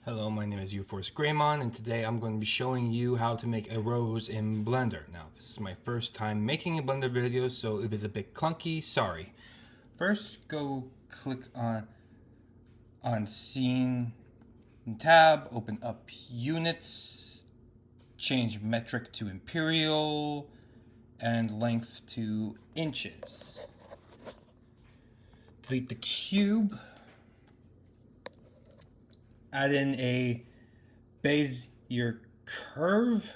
Hello, my name is UForce Greymon, and today I'm going to be showing you how to make a rose in Blender. Now, this is my first time making a Blender video, so if it's a bit clunky, sorry. First, go click on Scene tab, open up Units, change metric to Imperial, and length to inches. Delete the cube. Add in a Bezier curve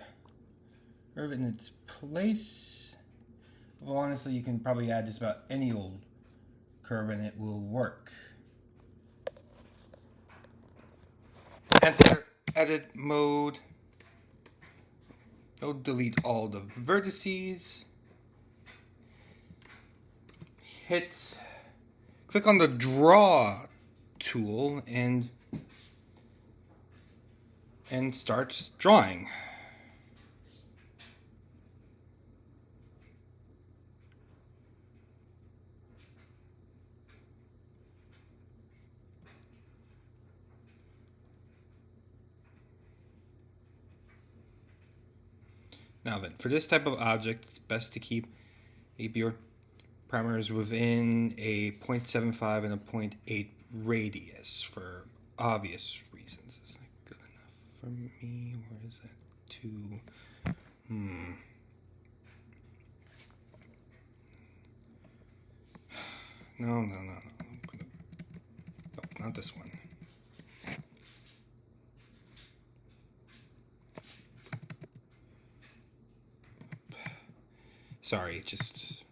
in its place. Well, honestly, you can probably add just about any old curve and it will work. Enter edit mode. It'll delete all the vertices. Click on the draw tool and start drawing. Now then, for this type of object, it's best to keep your parameters within a 0.75 and a 0.8 radius for obvious reasons. Is that good enough for me? Where is that? 2. No. Nope, not this one. Sorry, just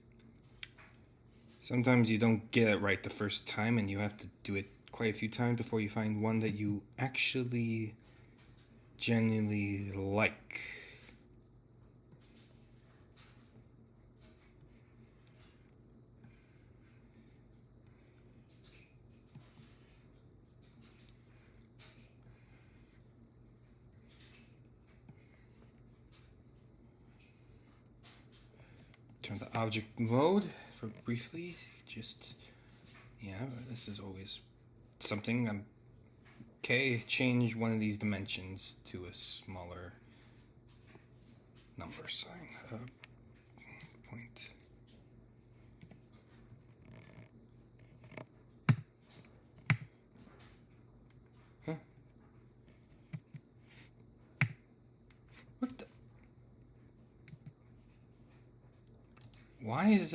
sometimes you don't get it right the first time and you have to do it quite a few times before you find one that you actually genuinely like. Turn the object mode for briefly. This is always something. Okay, change one of these dimensions to a smaller number sign. Point. Huh? What the? Why does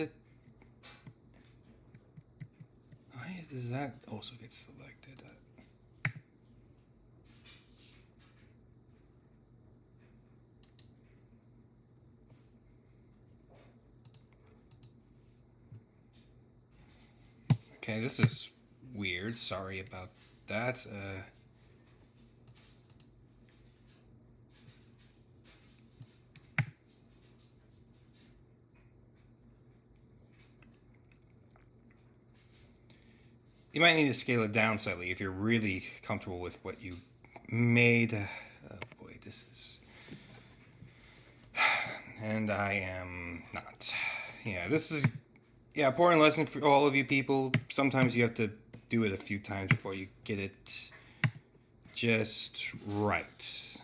that also get selected? Okay, this is weird. Sorry about that. You might need to scale it down slightly if you're really comfortable with what you made. Oh boy, this is... And I am not. Yeah, this is... Yeah, important lesson for all of you people. Sometimes you have to do it a few times before you get it just right. It's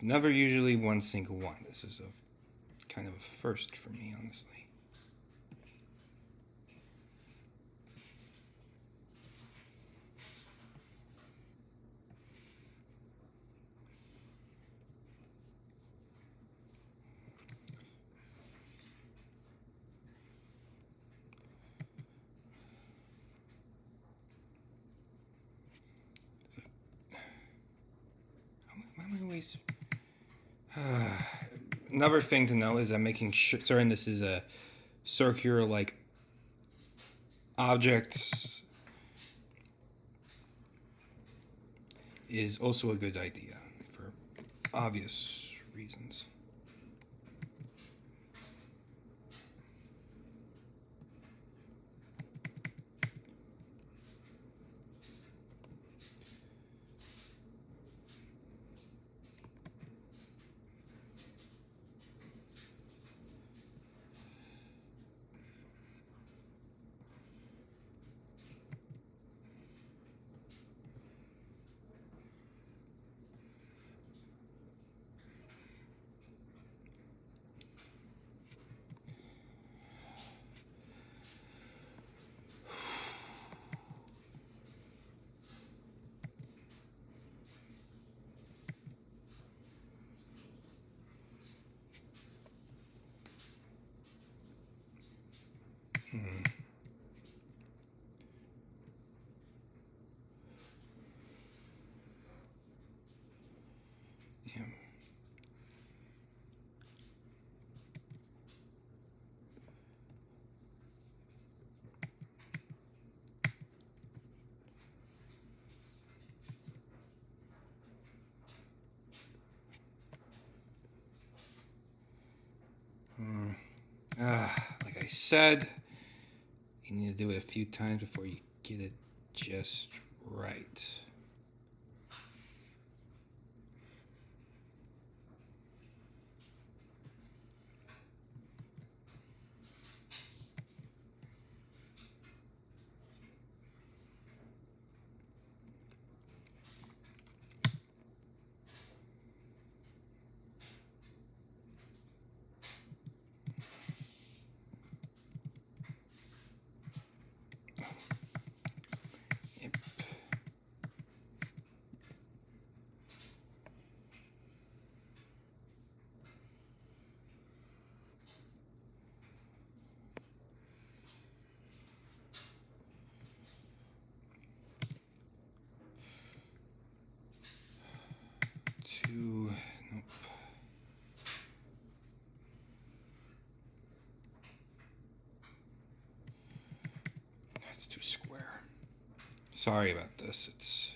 never usually one single one. This is a kind of a first for me, honestly. Another thing to know is that making certain this is a circular like object is also a good idea for obvious reasons. Like I said, you need to do it a few times before you get it just right. Yep. Nope. That's too square. Sorry about this. It's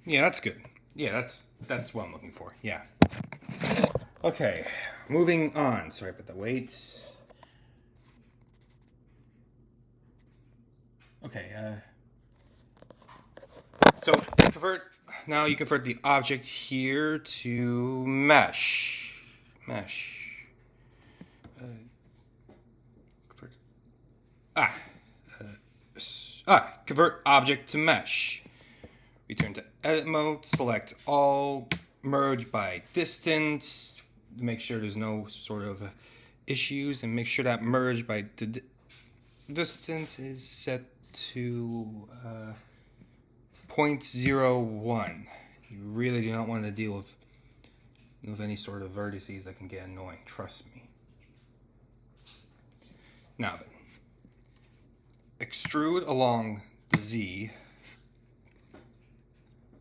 yeah, that's good. Yeah, that's what I'm looking for. Yeah. Okay, moving on. Sorry about the wait. Okay, so now you convert the object here to mesh. Mesh. Convert. Convert object to mesh. Return to edit mode, select all, merge by distance, make sure there's no sort of issues, and make sure that merge by distance is set to 0.01. You really do not want to deal with any sort of vertices that can get annoying, trust me. Now then, extrude along the Z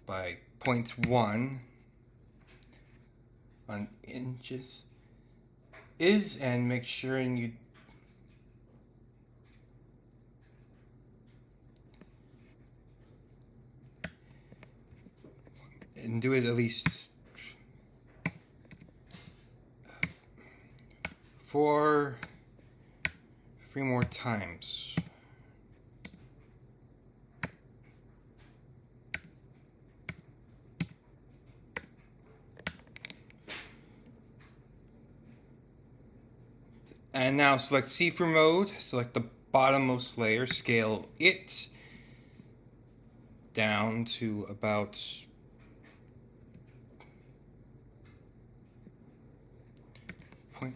by 0.1 on inches and make sure you do it at least 3 more times. And now select see-through mode, select the bottommost layer, scale it down to about point.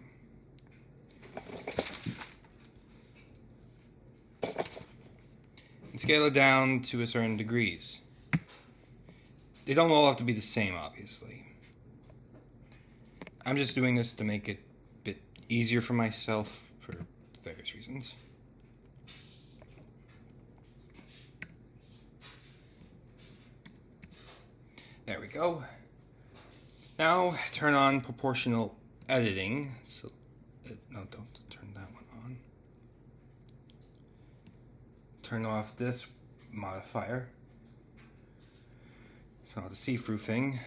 And scale it down to a certain degrees. They don't all have to be the same, obviously. I'm just doing this to make it a bit easier for myself for various reasons. There we go. Now turn on proportional editing. So, no, don't turn that one on. Turn off this modifier. So the see-through thing.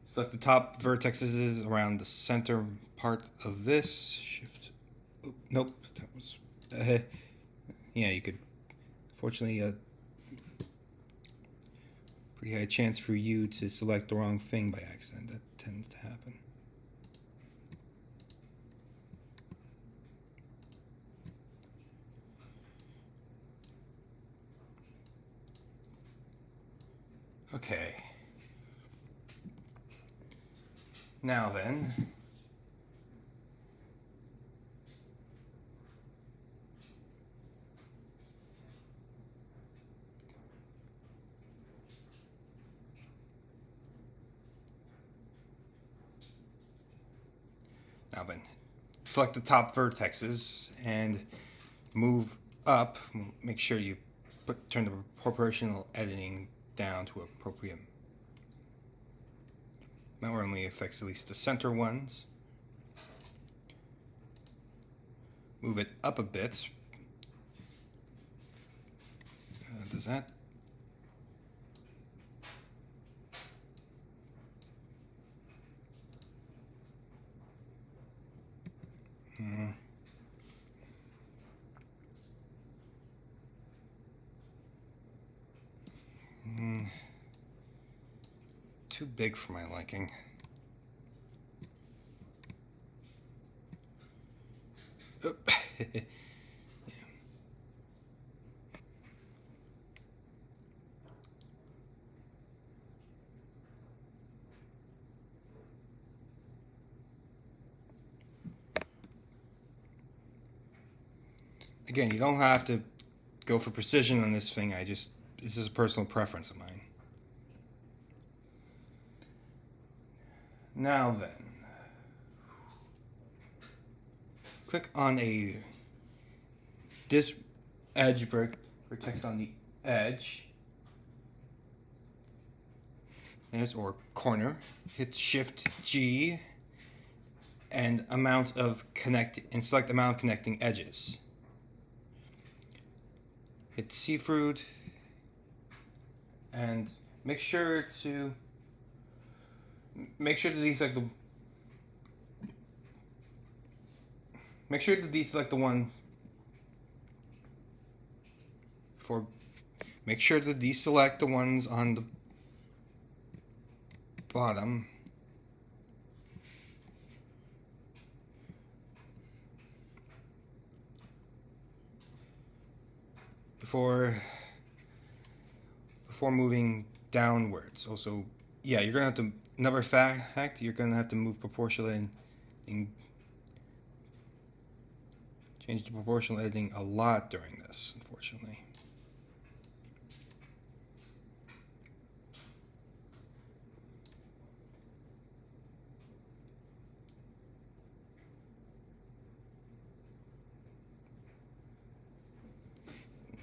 Select the top vertexes around the center part of this. Shift. Oh, nope, that was. Yeah, you could. Fortunately, pretty high chance for you to select the wrong thing by accident. That tends to happen. Okay. Now then. Now then, select the top vertexes and move up. Make sure you turn the proportional editing down to appropriate. That only affects at least the center ones. Move it up a bit. Does that? Too big for my liking. Yeah. Again, you don't have to go for precision on this thing. This is a personal preference of mine. Now then, click on this edge vertex on the edge, or corner. Hit Shift G and select amount of connecting edges. Hit seafruit and make sure that deselect the ones make sure to deselect the ones on the bottom. Before moving downwards. Also, yeah, you're gonna have to, another fact, you're gonna have to move proportional and change the proportional editing a lot during this, unfortunately.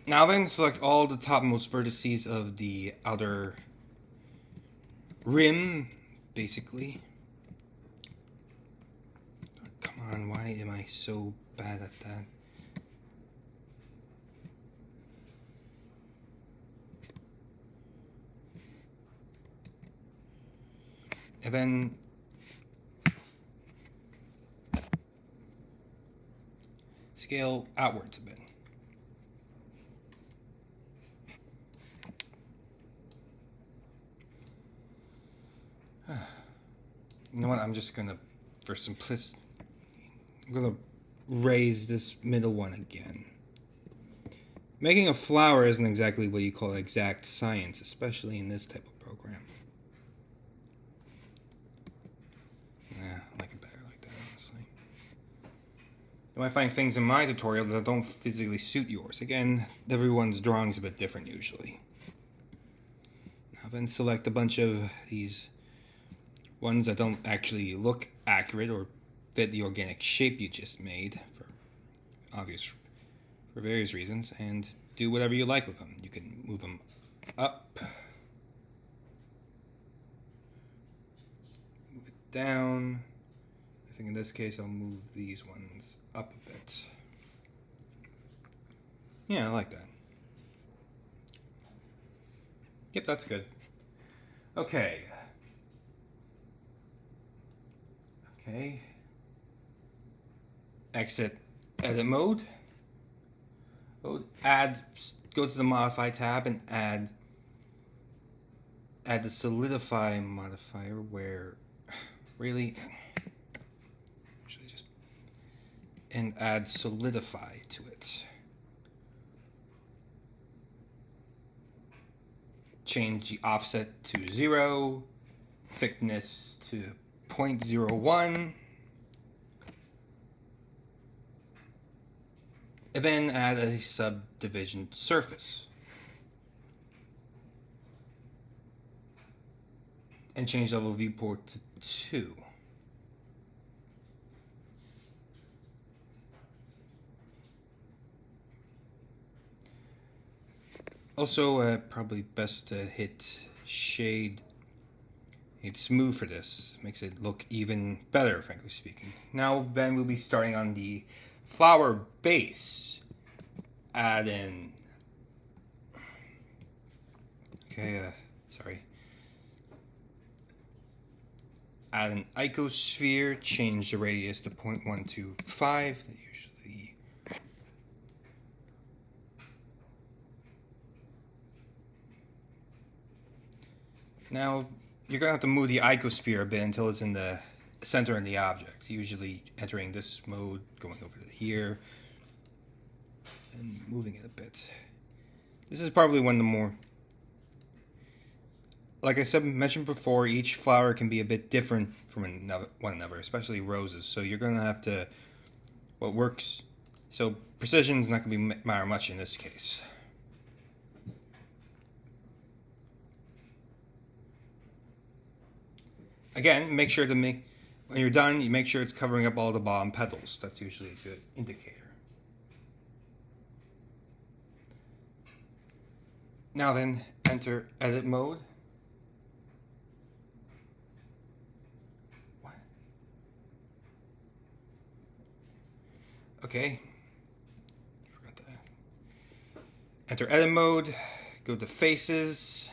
Now then, select all the topmost vertices of the outer rim, basically. Come on, why am I so bad at that? And then scale outwards a bit. You know what, I'm just gonna, for simplicity, I'm gonna raise this middle one again. Making a flower isn't exactly what you call exact science, especially in this type of program. I like it better like that, honestly. You might find things in my tutorial that don't physically suit yours. Again, everyone's drawing is a bit different usually. Now then, select a bunch of these ones that don't actually look accurate or fit the organic shape you just made for various reasons, and do whatever you like with them. You can move them up, move it down. I think in this case I'll move these ones up a bit. Yeah, I like that. Yep, that's good. Okay. Exit edit mode. Go to the modify tab and add the solidify modifier where and add solidify to it. Change the offset to 0, thickness to 0.01, and then add a subdivision surface. And change level viewport to 2. Also, probably best to hit shade. It's smooth for this. Makes it look even better, frankly speaking. Now then we'll be starting on the flower base. Add in... Okay, sorry. Add an icosphere, change the radius to 0.125, usually. Now, you're going to have to move the icosphere a bit until it's in the center of the object, usually entering this mode, going over to here, and moving it a bit. This is probably one of the more... Like I said, mentioned before, each flower can be a bit different from one another, especially roses. So you're going to have to... What works... So precision is not going to matter much in this case. Again, make sure to when you're done, you make sure it's covering up all the bottom petals. That's usually a good indicator. Now then, enter edit mode. What? Okay. Forgot that. Enter edit mode. Go to faces.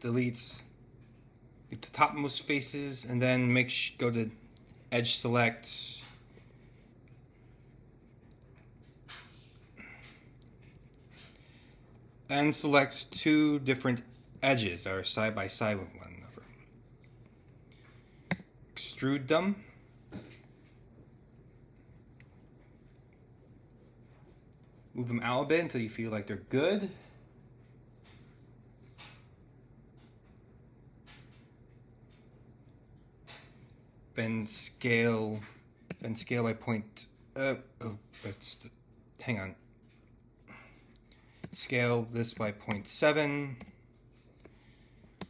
Delete the topmost faces, and then go to edge select. And select two different edges that are side by side with one another. Extrude them. Move them out a bit until you feel like they're good. Then scale by point. Hang on. Scale this by 0.7.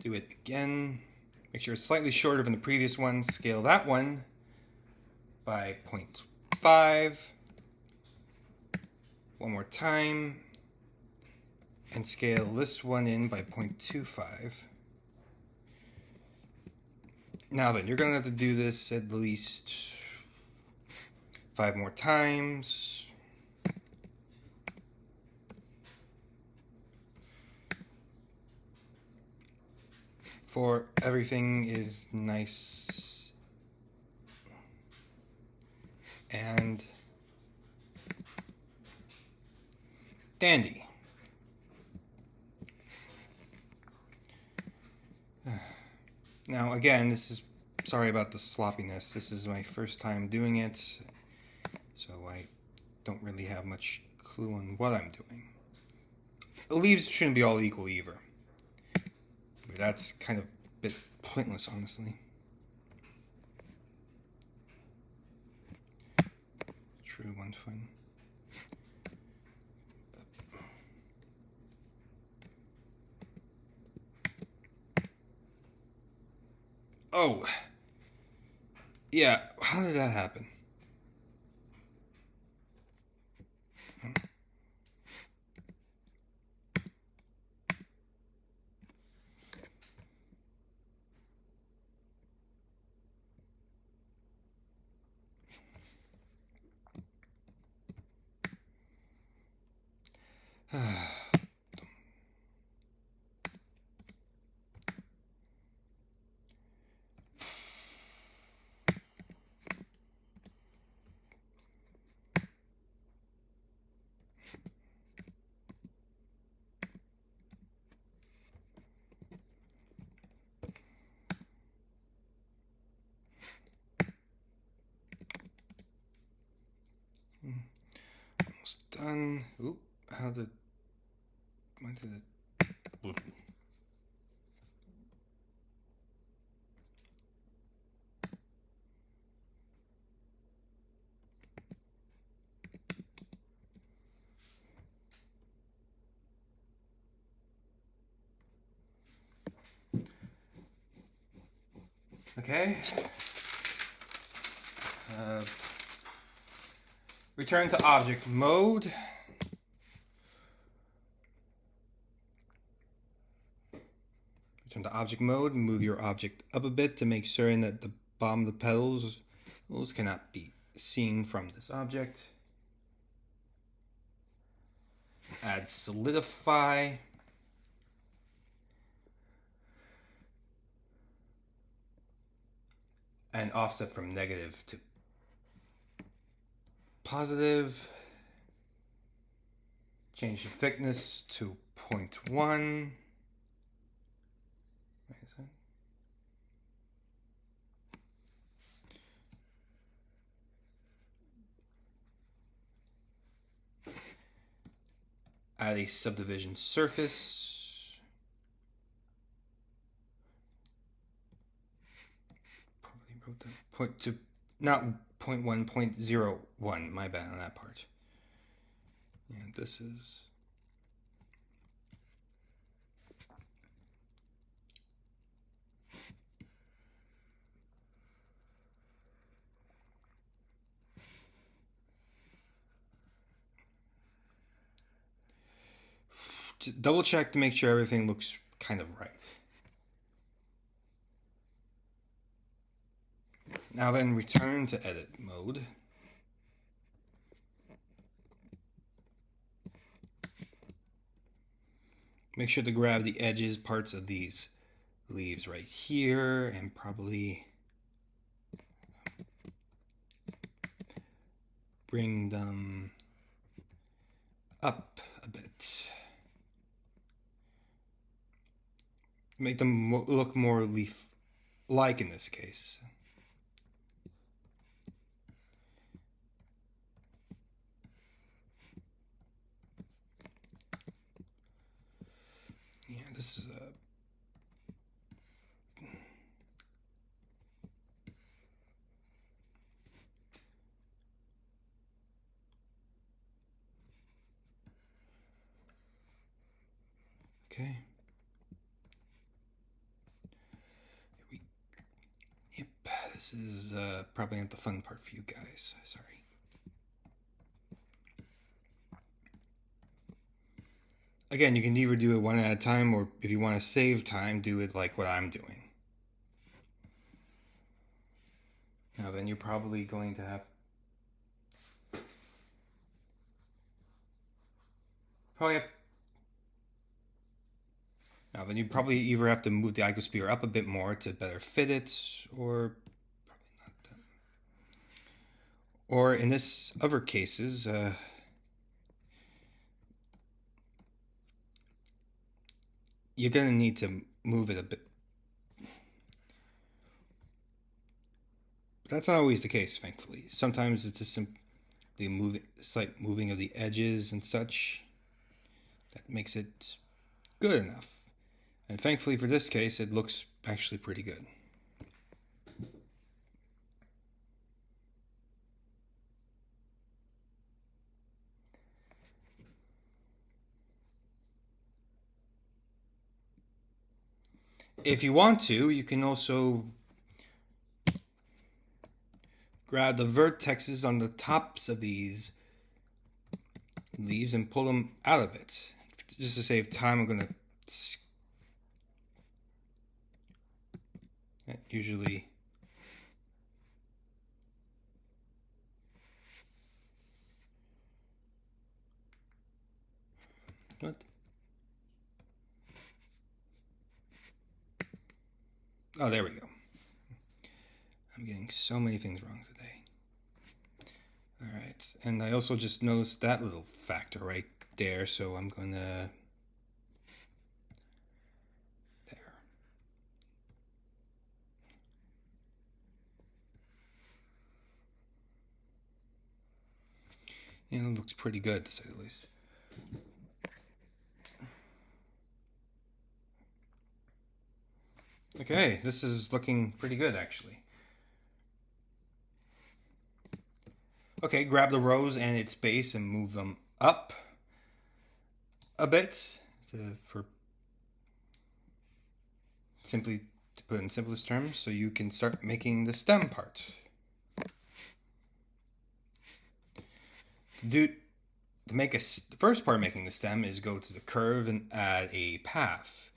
Do it again. Make sure it's slightly shorter than the previous one. Scale that one by 0.5. One more time. And scale this one in by 0.25. Now then, you're going to have to do this at least 5 more times. For everything is nice and dandy. Now again, sorry about the sloppiness. This is my first time doing it, so I don't really have much clue on what I'm doing. The leaves shouldn't be all equal either. But that's kind of a bit pointless, honestly. True one fun. Oh, yeah, how did that happen? Almost done. Oop, why did it... Okay. Return to object mode. to object mode, move your object up a bit to make sure that the bottom of the petals cannot be seen from this object. Add solidify. And offset from negative to positive. Change the thickness to 0.1. Add a subdivision surface. Probably wrote that not 0.1, 0.01. My bad on that part. And this is to double check to make sure everything looks kind of right. Now then, return to edit mode. Make sure to grab the edges, parts of these leaves right here, and probably bring them up a bit. Make them look more leaf-like in this case. Yeah, this is okay. Yep, this is probably not the fun part for you guys. Sorry. Again, you can either do it one at a time, or if you want to save time, do it like what I'm doing. Now then, you're probably going to have now then you probably either have to move the icosphere up a bit more to better fit it, or probably not that. Or in this other cases, you're going to need to move it a bit. But that's not always the case, thankfully. Sometimes it's just the slight moving of the edges and such that makes it good enough. And thankfully for this case, it looks actually pretty good. If you want to, you can also grab the vertexes on the tops of these leaves and pull them out of it. Just to save time, I'm going to usually what? Oh, there we go. I'm getting so many things wrong today. All right, and I also just noticed that little factor right there, so I'm going to there. And it looks pretty good, to say the least. Okay, this is looking pretty good, actually. Okay, grab the rose and its base and move them up a bit to put it in simplest terms, so you can start making the stem part. The first part of making the stem is go to the curve and add a path.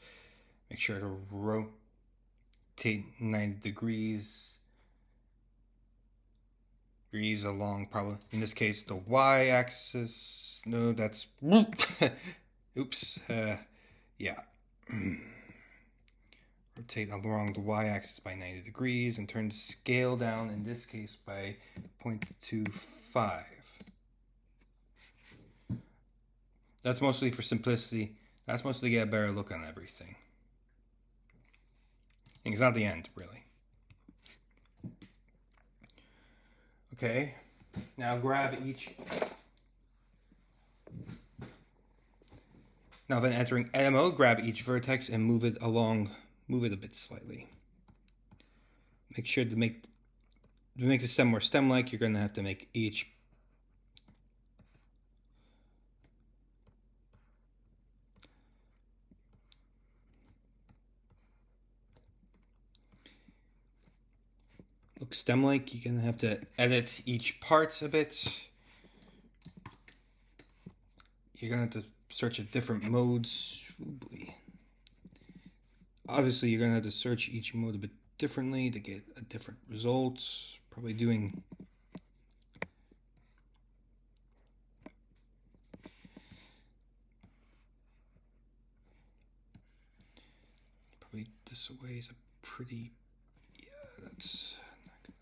Make sure to rotate 90 degrees along, probably in this case the y-axis. No, that's oops. Yeah. Rotate along the y-axis by 90 degrees and turn the scale down, in this case by 0.25. That's mostly for simplicity. That's mostly to get a better look on everything. And it's not the end, really. Okay, now grab each. Now then, entering edit mode, grab each vertex and move it along. Move it a bit slightly. Make sure to make the stem more stem-like. You're going to have to make each look stem-like. You're going to have to edit each part a bit. You're going to have to search at different modes. Obviously, you're going to have to search each mode a bit differently to get a different result. Probably doing this way is a pretty, yeah, that's not gonna...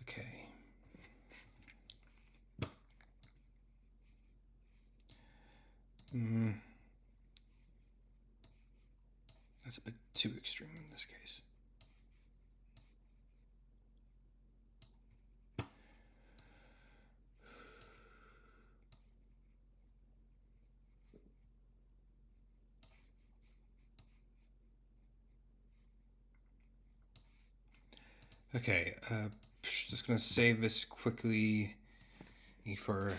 Okay. That's a bit too extreme in this case. Okay, just gonna save this quickly for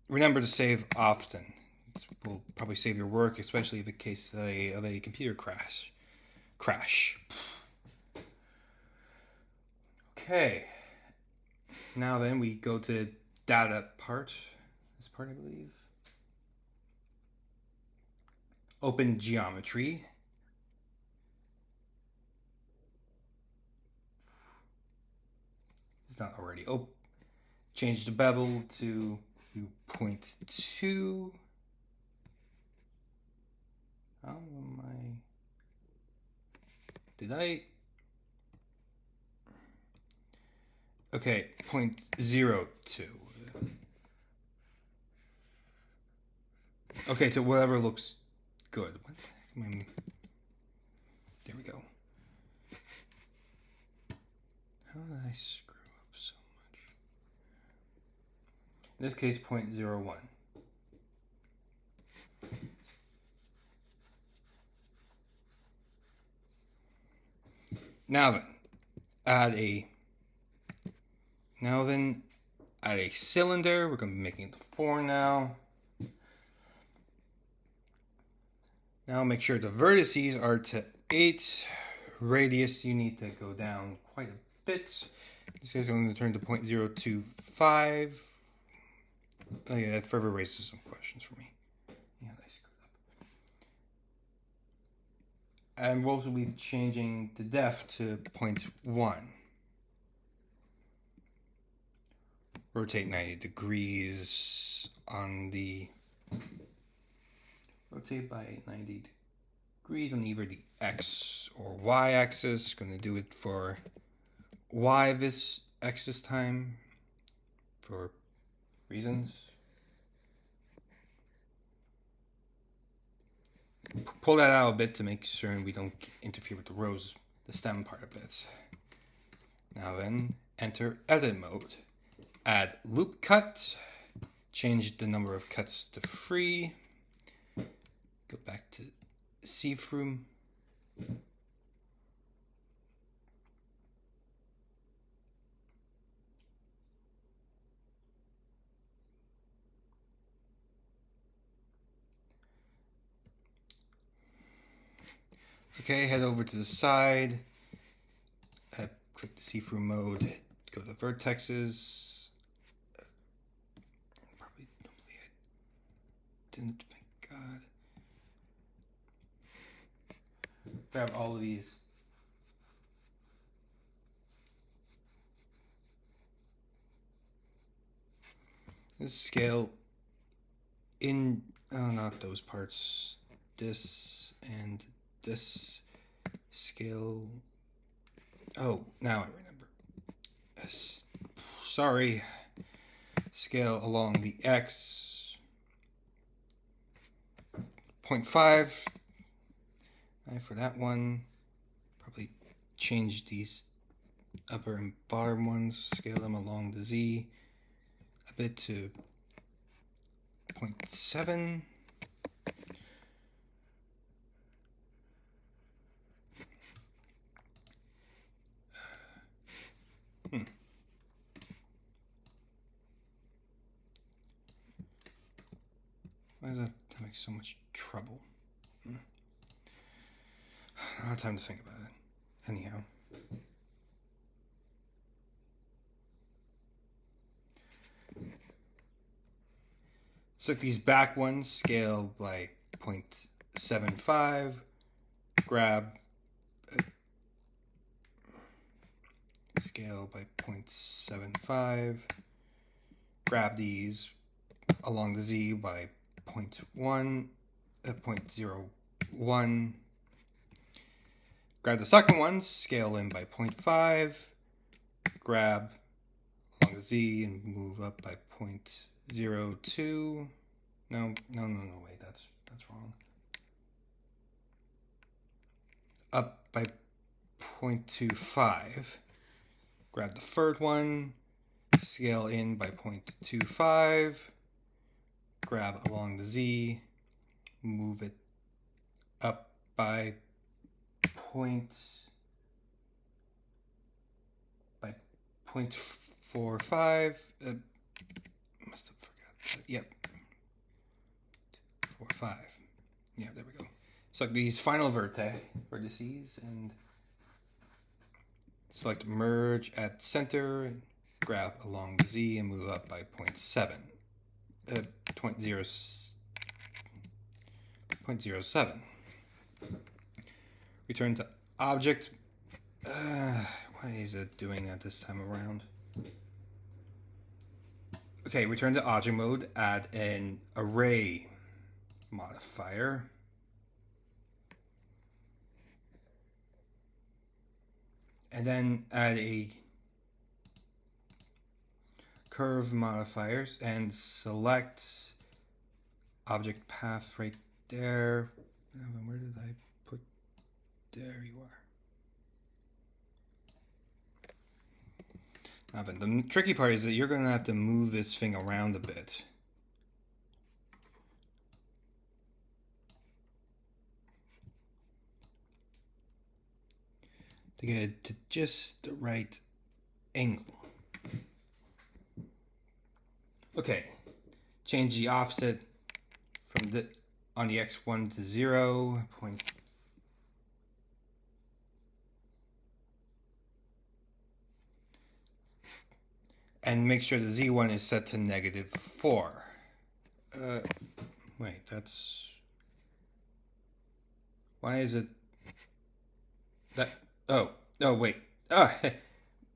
remember to save often. This will probably save your work, especially in the case of a computer crash. Okay. Now then, we go to data part. This part, I believe. Open geometry. It's not already open. Change the bevel to 0.2. How am I? Did I? Okay, 0.02. Okay, to whatever looks good. What the heck am I? There we go. How did I screw up so much? In this case, 0.01. Now then, add a cylinder. We're going to be making it 4 now. Now make sure the vertices are to 8. Radius, you need to go down quite a bit. This is going to turn to 0.025. Oh yeah, that further raises some questions for me. Yeah, I screwed up. And we'll also be changing the depth to 0.1. Rotate 90 degrees on the... Rotate by 90 degrees on either the X or Y axis. Going to do it for Y this X this time for reasons. Pull that out a bit to make sure we don't interfere with the stem part a bit. Now then, enter edit mode. Add loop cut. Change the number of cuts to 3. Go back to see-through. Okay, head over to the side. Click the see-through mode. Go to vertexes. Probably normally I didn't. Thank God. Grab all of these. This scale in. Oh, not those parts. This and this scale. Oh, now I remember. Sorry. Scale along the X. 0.5. For that one. Probably change these upper and bottom ones. Scale them along the Z a bit to 0.7. Why does that make so much trouble? I don't have time to think about it. Anyhow. So these back ones scale by 0.75. Grab scale by 0.75. Grab these along the Z by 0.1, 0.01. Grab the second one, scale in by 0.5. Grab along the Z and move up by 0.02. No, wait, that's wrong. Up by 0.25. Grab the third one, scale in by 0.25. Grab along the Z, move it up by 0.45. Must have forgot. Yep. 4.5. Yeah, there we go. So these final vertices and select merge at center, grab along the Z and move up by 0.7. 0.07. Return to object. Why is it doing that this time around? Okay, return to object mode, add an array modifier. And then add a curve modifiers and select object path right there. Where did I put? There you are. Now then, the tricky part is that you're going to have to move this thing around a bit. To get it to just the right angle. Okay, change the offset from on the X1 to 0. And make sure the Z1 is set to -4. Wait, that's... Why is it... that... Oh, wait.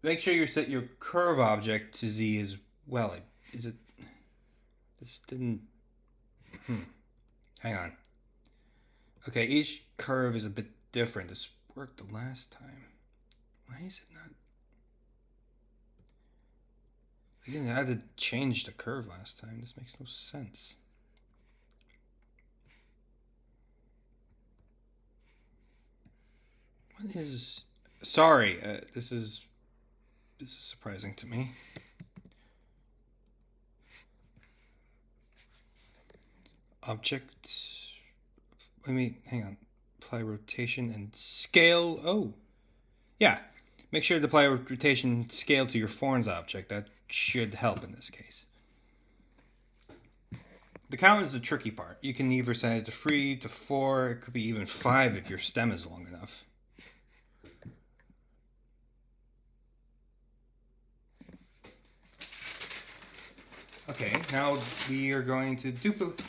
Make sure you set your curve object to Z as well. Is it... This didn't... Hang on. Okay, each curve is a bit different. This worked the last time. Why is it not... I had to change the curve last time. This makes no sense. What is... Sorry, this is surprising to me. Object... hang on. Apply rotation and scale. Oh, yeah. Make sure to apply rotation scale to your Forms object. That should help in this case. The count is the tricky part. You can either set it to 3, to 4, it could be even 5 if your stem is long enough. Okay, now we are going to duplicate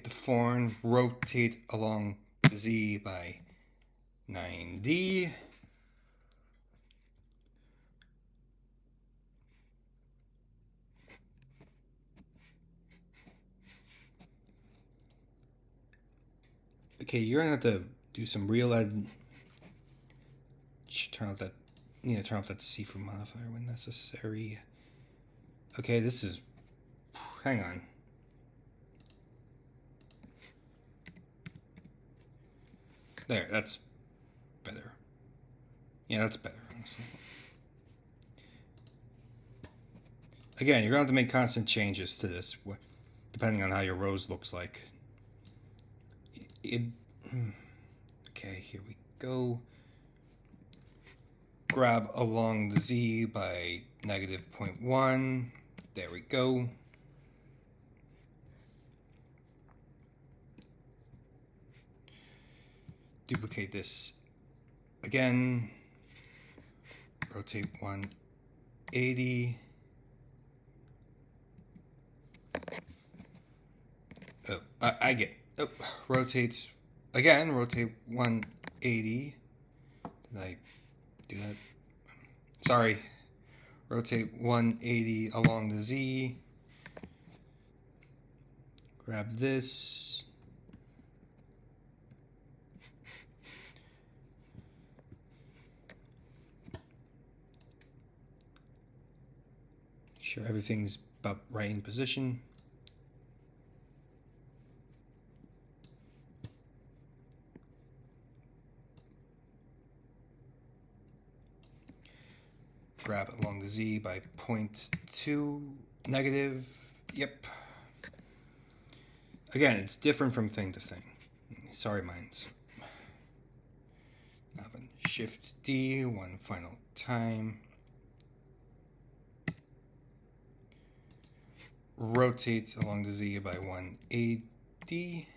the thorn, rotate along the Z by 90. Okay, you're gonna have to do some real turn off that see-through modifier when necessary. Okay, this is, hang on. There, that's better. Yeah, that's better, honestly. Again, you're going to have to make constant changes to this, depending on how your rose looks like. Okay, here we go. Grab along the Z by -0.1. There we go. Duplicate this again. Rotate 180. Oh, I get. Oh, rotates again. Rotate 180. Did I do that? Sorry. Rotate 180 along the Z. Grab this. Make sure everything's about right in position. Grab along the Z by 0.2 negative. Yep. Again, it's different from thing to thing. Sorry, minds. Now then, Shift D one final time. Rotate along the Z by 180.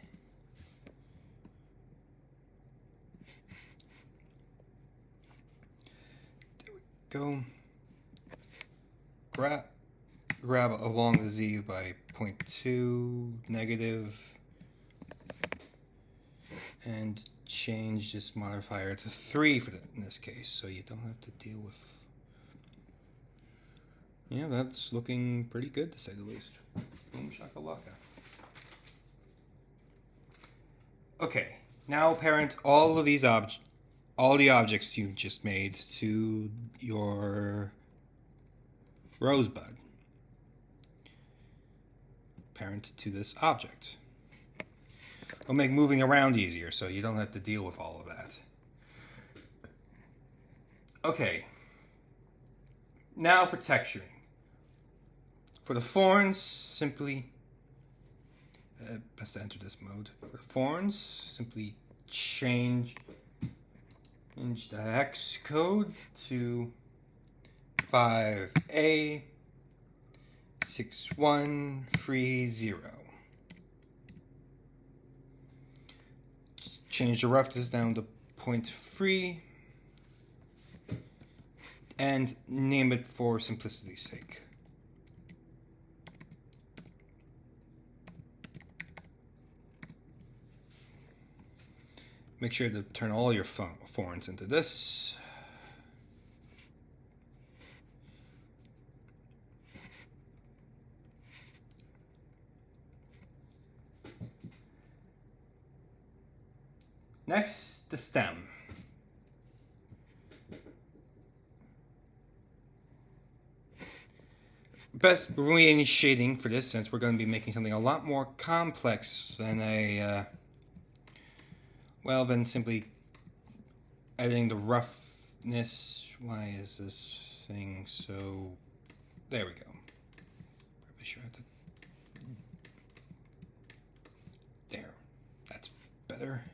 There we go. Grab along the Z by 0.2 negative and change this modifier to 3 in this case, so you don't have to deal with. Yeah, that's looking pretty good to say the least. Boom shakalaka. Okay, now parent all of these all the objects you just made to your rosebud. Parent to this object. It'll make moving around easier, so you don't have to deal with all of that. Okay. Now for texturing. For the thorns, simply best to enter this mode. For the thorns, simply change the hex code to 5A 6130. Just change the roughness down to 0.3 and name it for simplicity's sake. Make sure to turn all your thorns into this. Next, the stem. Best remove any shading for this, since we're going to be making something a lot more complex than than simply editing the roughness. Why is this thing so? There we go. Probably sure to. There. That's better.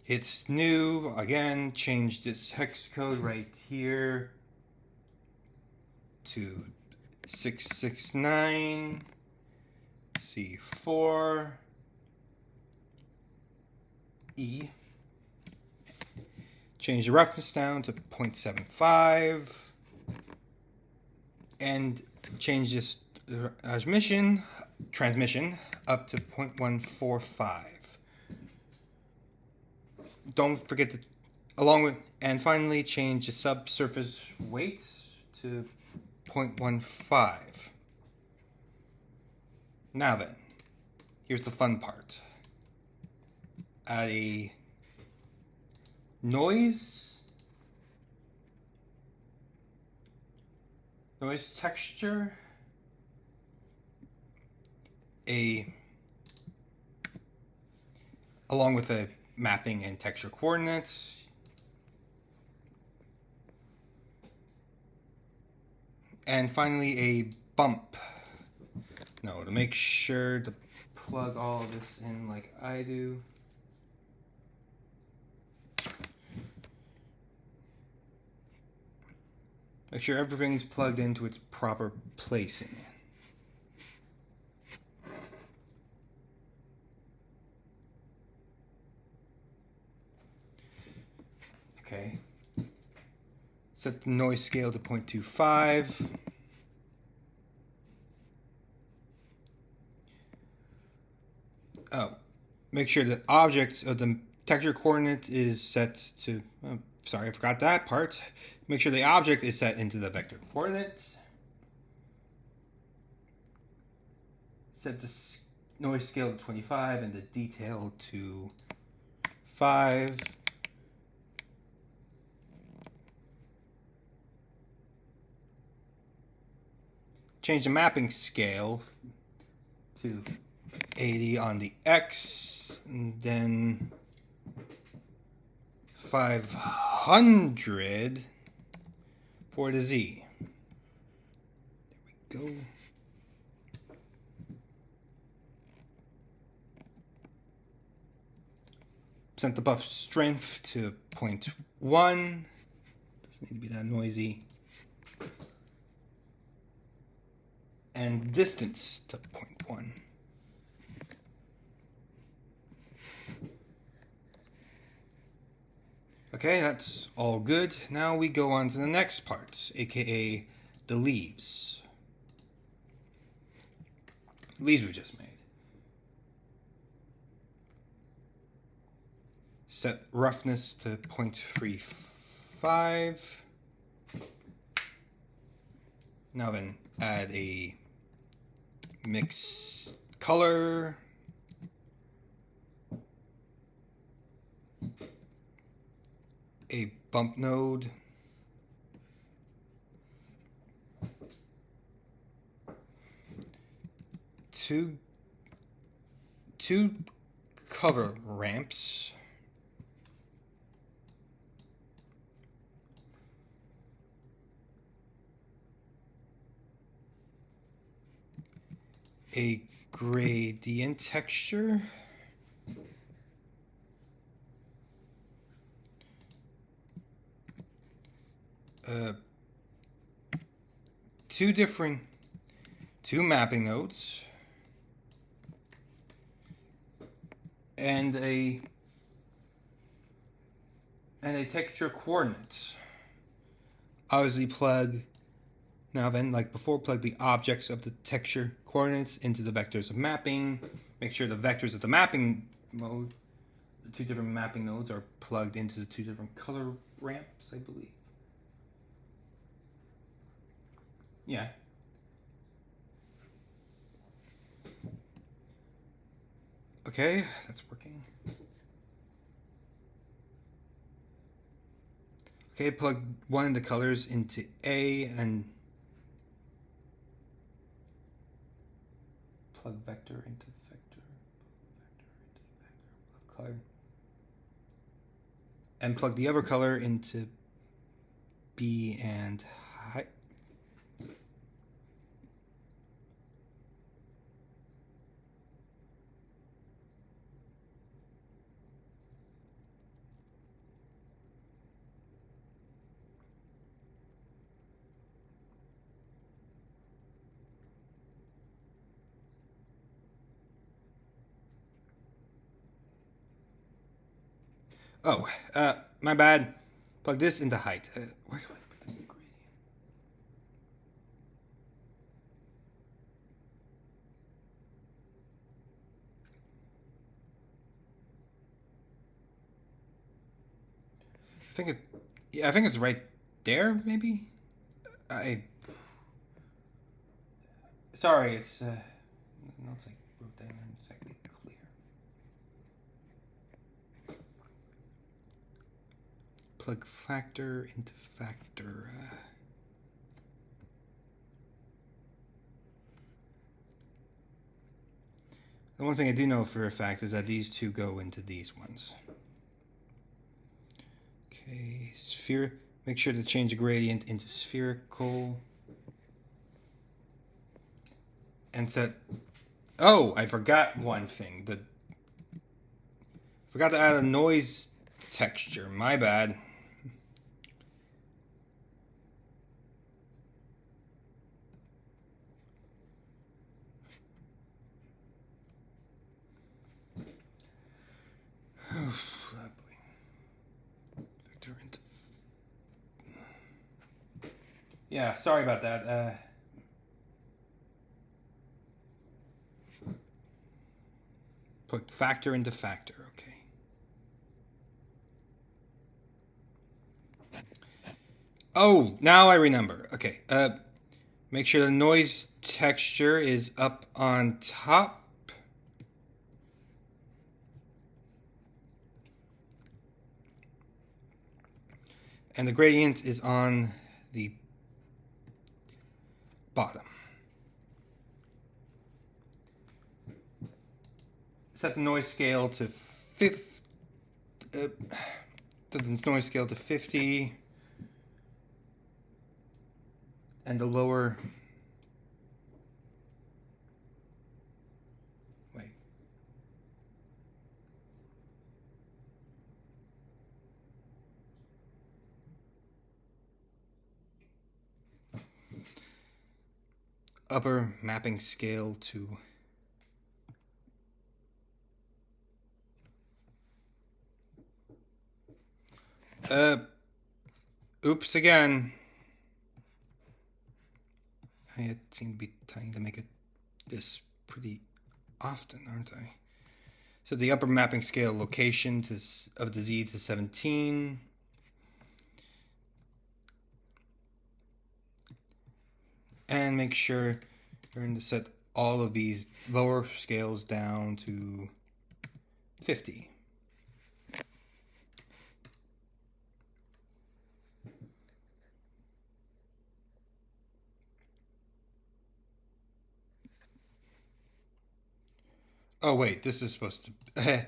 Hit new again. Change this hex code right here to 669, C4, E. Change the roughness down to 0.75 and change this transmission up to 0.145. Don't forget to, and finally change the subsurface weight to 0.15. Now then, here's the fun part. Add a noise texture, along with a mapping and texture coordinates, and finally a bump. No, to make sure to plug all of this in like I do. Make sure everything's plugged into its proper placing. Okay. Set the noise scale to 0.25. Oh, make sure the object of the texture coordinate is set to, oh, sorry, I forgot that part. Make sure the object is set into the vector coordinates. Set the noise scale to 25 and the detail to 5. Change the mapping scale to 80 on the X, and then 500 for the Z. There we go. Set the buff strength to 0.1. Doesn't need to be that noisy. And distance to 0.1. Okay, that's all good. Now we go on to the next parts, aka the leaves. Leaves we just made. Set roughness to 0.35. Now then, add a mix color, a bump node, two cover ramps, a gradient texture, two mapping nodes, and a texture coordinates. Obviously plug, now then, like before, plug the objects of the texture coordinates into the vectors of mapping. Make sure the vectors of the mapping mode, the two different mapping nodes, are plugged into the two different color ramps, I believe. Yeah. Okay, that's working. Okay, plug one of the colors into A and plug vector into vector, color, and plug the other color into B and height. Oh, my bad. Plug this into height. Where do I put the gradient? I think it's right there, maybe? Sorry, it's, not like wrote that in exactly clear. Plug factor into factor. The one thing I do know for a fact is that these two go into these ones. Okay, sphere. Make sure to change the gradient into spherical. And set. Oh, I forgot one thing. Forgot to add a noise texture. My bad. Yeah, sorry about that. Put factor into factor, okay. Oh, now I remember. Okay, make sure the noise texture is up on top. And the gradient is on the bottom. Set the noise scale to 50. Set the noise scale to 50. And the lower. Wait. Upper mapping scale to. Oops again. I seem to be trying to make it this pretty often, aren't I? So the upper mapping scale location of the Z to 17. And make sure you're going to set all of these lower scales down to 50. Oh wait, this is supposed to.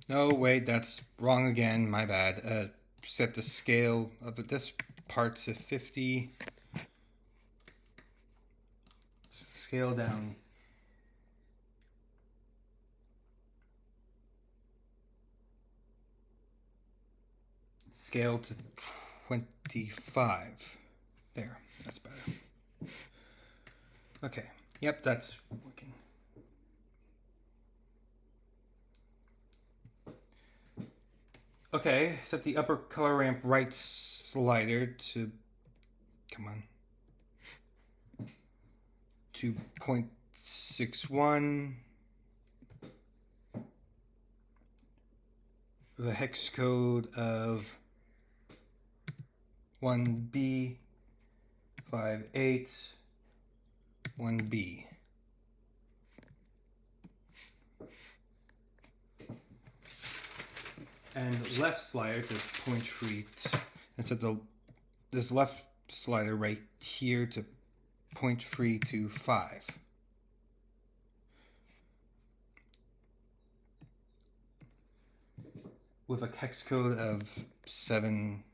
No, wait, that's wrong again. My bad. Set the scale of this part to 50. Scale down. Scale to 25. There, that's better. Okay, yep, that's working. Okay, set the upper color ramp right slider to, come on, to 0.61. With a hex code of 1B 58 1B. And left slider to 0.3, and set this left slider right here to 0.325. With a hex code of 79FF40.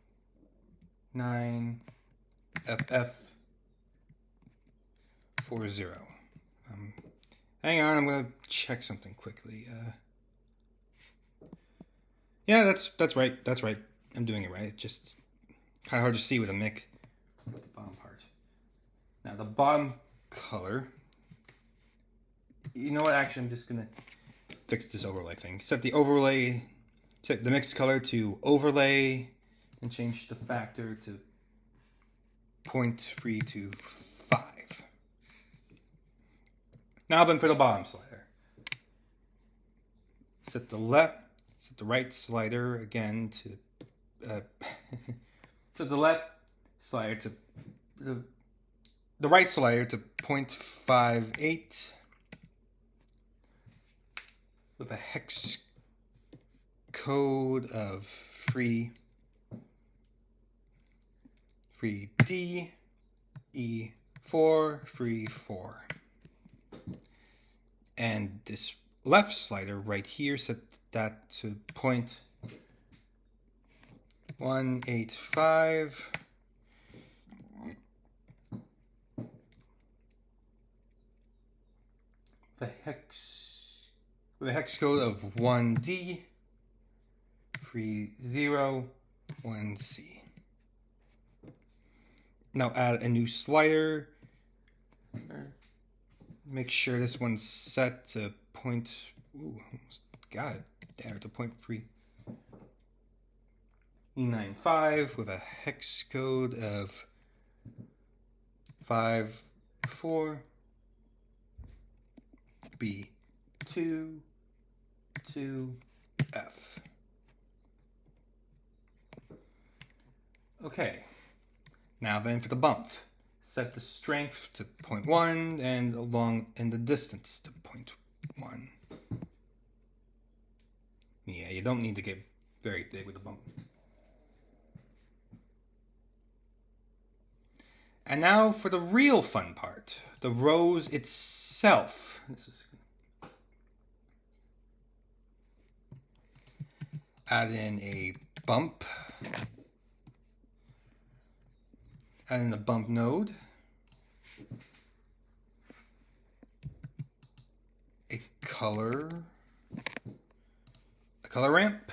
Hang on, I'm gonna check something quickly. Yeah, that's right. That's right. I'm doing it right. It's just kind of hard to see with a mix. The bottom part. Now the bottom color. You know what? Actually, I'm just gonna fix this overlay thing. Set the overlay Set the mix color to overlay and change the factor to 0.325. Now then for the bottom slider. Set the right slider again to to the left slider to the right slider to 0.58 with a hex code of free D, E4, free 4. And this left slider right here, set that to 0.185. With a hex code of 1D, free 0, 1C. Now add a new slider. Make sure this one's set to almost got it there to 0.395 with a hex code of 54 B2 2F. Okay. Now then for the bump. Set the strength to 0.1 and the distance to 0.1. Yeah, you don't need to get very big with the bump. And now for the real fun part, the rose itself. Add in a bump. Add in the bump node. A color ramp.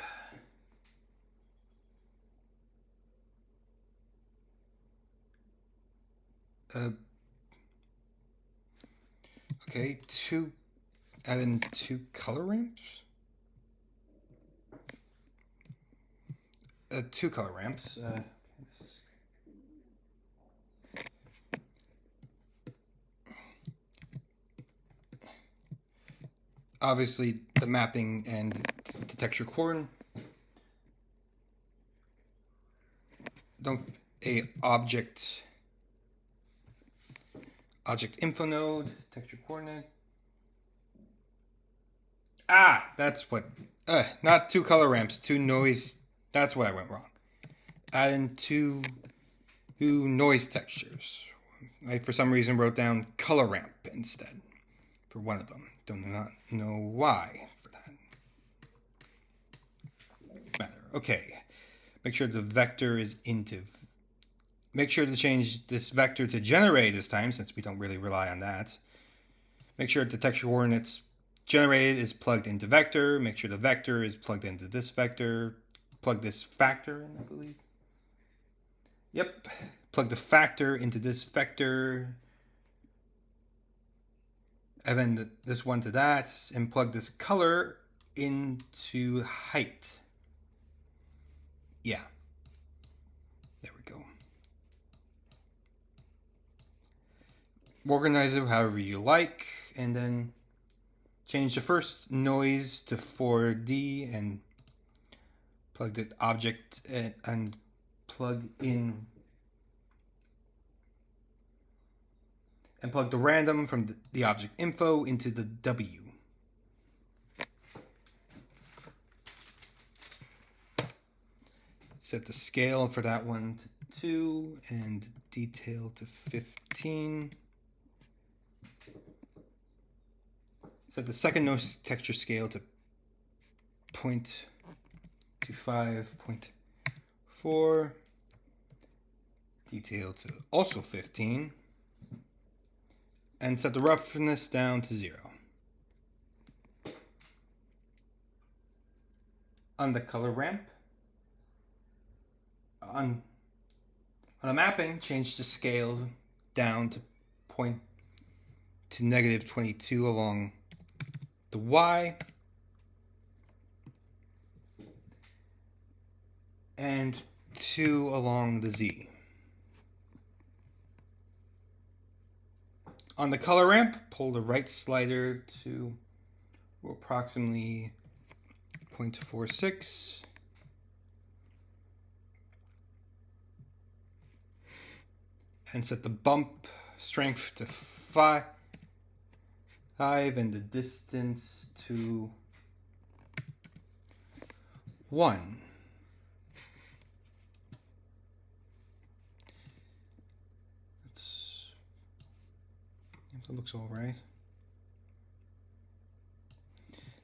Okay, add in 2 color ramps. 2 color ramps. Obviously, the mapping and the texture coordinate. A object info node, texture coordinate. That's what. Not 2 color ramps, 2 noise. That's where I went wrong. Add in 2 noise textures. I, for some reason, wrote down color ramp instead for one of them. Do not know why for that matter. Okay. Make sure the vector is into. Make sure to change this vector to generate this time, since we don't really rely on that. Make sure the texture coordinates generated is plugged into vector. Make sure the vector is plugged into this vector. Plug this factor in, I believe. Yep. Plug the factor into this vector. And then this one to that. And plug this color into height. Yeah. There we go. Organize it however you like. And then change the first noise to 4D and plug the object and plug in and plug the random from the object info into the W. Set the scale for that one to 2 and detail to 15. Set the second noise texture scale to 0.25, 0.4. Detail to also 15. And set the roughness down to 0. On the color ramp, on a mapping, change the scale down to -22 along the Y. and 2 along the Z. On the color ramp, pull the right slider to approximately 0.46. And set the bump strength to 5 and the distance to 1. That looks all right.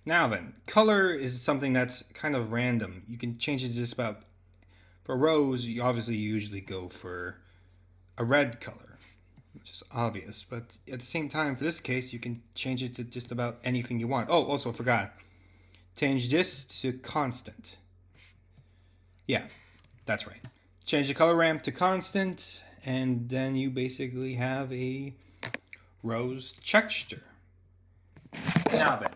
Now then, color is something that's kind of random. You can change it to just about, for rose, you obviously usually go for a red color, which is obvious, but at the same time, for this case, you can change it to just about anything you want. Oh, also, I forgot. Change this to constant. Yeah, that's right. Change the color ramp to constant, and then you basically have a rose texture. Now then,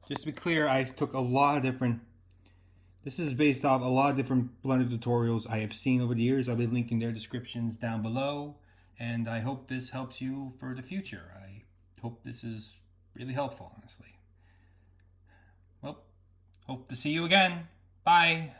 just to be clear, I took a lot of different... This is based off a lot of different Blender tutorials I have seen over the years. I'll be linking their descriptions down below, and I hope this helps you for the future. I hope this is really helpful, honestly. Well, hope to see you again. Bye.